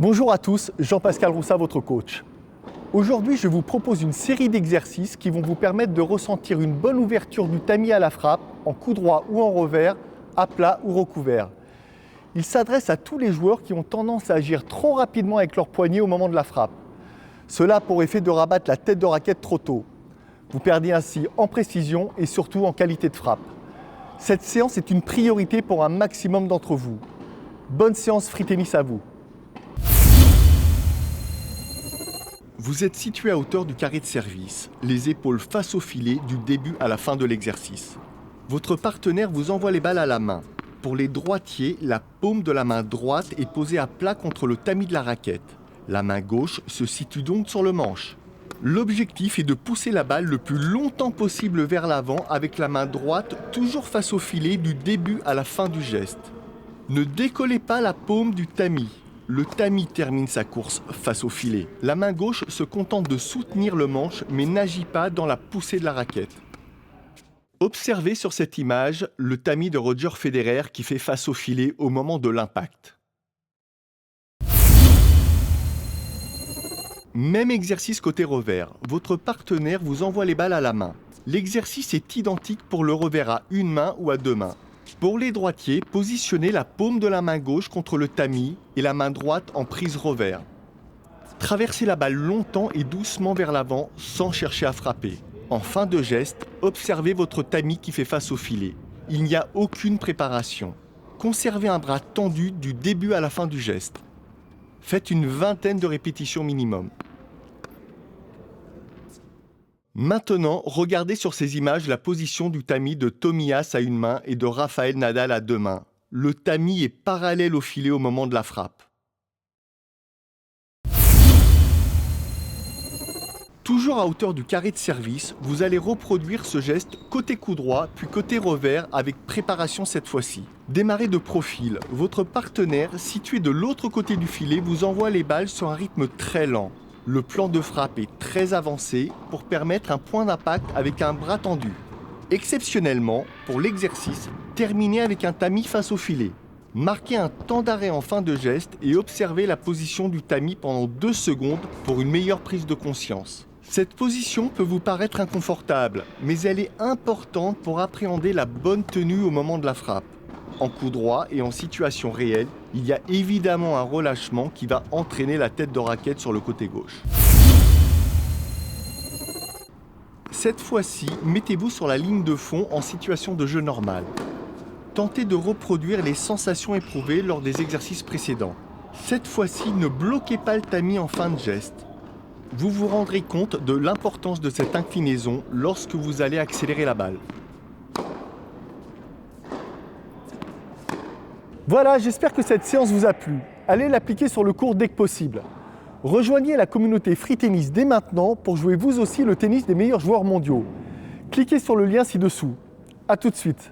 Bonjour à tous, Jean-Pascal Roussat, votre coach. Aujourd'hui, je vous propose une série d'exercices qui vont vous permettre de ressentir une bonne ouverture du tamis à la frappe, en coup droit ou en revers, à plat ou recouvert. Il s'adresse à tous les joueurs qui ont tendance à agir trop rapidement avec leur poignet au moment de la frappe. Cela a pour effet de rabattre la tête de raquette trop tôt. Vous perdez ainsi en précision et surtout en qualité de frappe. Cette séance est une priorité pour un maximum d'entre vous. Bonne séance free tennis à vous. Vous êtes situé à hauteur du carré de service, les épaules face au filet du début à la fin de l'exercice. Votre partenaire vous envoie les balles à la main. Pour les droitiers, la paume de la main droite est posée à plat contre le tamis de la raquette. La main gauche se situe donc sur le manche. L'objectif est de pousser la balle le plus longtemps possible vers l'avant avec la main droite toujours face au filet du début à la fin du geste. Ne décollez pas la paume du tamis. Le tamis termine sa course face au filet. La main gauche se contente de soutenir le manche mais n'agit pas dans la poussée de la raquette. Observez sur cette image le tamis de Roger Federer qui fait face au filet au moment de l'impact. Même exercice côté revers. Votre partenaire vous envoie les balles à la main. L'exercice est identique pour le revers à une main ou à deux mains. Pour les droitiers, positionnez la paume de la main gauche contre le tamis et la main droite en prise revers. Traversez la balle longtemps et doucement vers l'avant sans chercher à frapper. En fin de geste, observez votre tamis qui fait face au filet. Il n'y a aucune préparation. Conservez un bras tendu du début à la fin du geste. Faites une vingtaine de répétitions minimum. Maintenant, regardez sur ces images la position du tamis de Tommy Haas à une main et de Rafael Nadal à deux mains. Le tamis est parallèle au filet au moment de la frappe. Toujours à hauteur du carré de service, vous allez reproduire ce geste côté coup droit puis côté revers avec préparation cette fois-ci. Démarrez de profil. Votre partenaire, situé de l'autre côté du filet, vous envoie les balles sur un rythme très lent. Le plan de frappe est très avancé pour permettre un point d'impact avec un bras tendu. Exceptionnellement, pour l'exercice, terminez avec un tamis face au filet. Marquez un temps d'arrêt en fin de geste et observez la position du tamis pendant 2 secondes pour une meilleure prise de conscience. Cette position peut vous paraître inconfortable, mais elle est importante pour appréhender la bonne tenue au moment de la frappe. En coup droit et en situation réelle, il y a évidemment un relâchement qui va entraîner la tête de raquette sur le côté gauche. Cette fois-ci, mettez-vous sur la ligne de fond en situation de jeu normal. Tentez de reproduire les sensations éprouvées lors des exercices précédents. Cette fois-ci, ne bloquez pas le tamis en fin de geste. Vous vous rendrez compte de l'importance de cette inclinaison lorsque vous allez accélérer la balle. Voilà, j'espère que cette séance vous a plu. Allez l'appliquer sur le court dès que possible. Rejoignez la communauté Free Tennis dès maintenant pour jouer vous aussi le tennis des meilleurs joueurs mondiaux. Cliquez sur le lien ci-dessous. A tout de suite.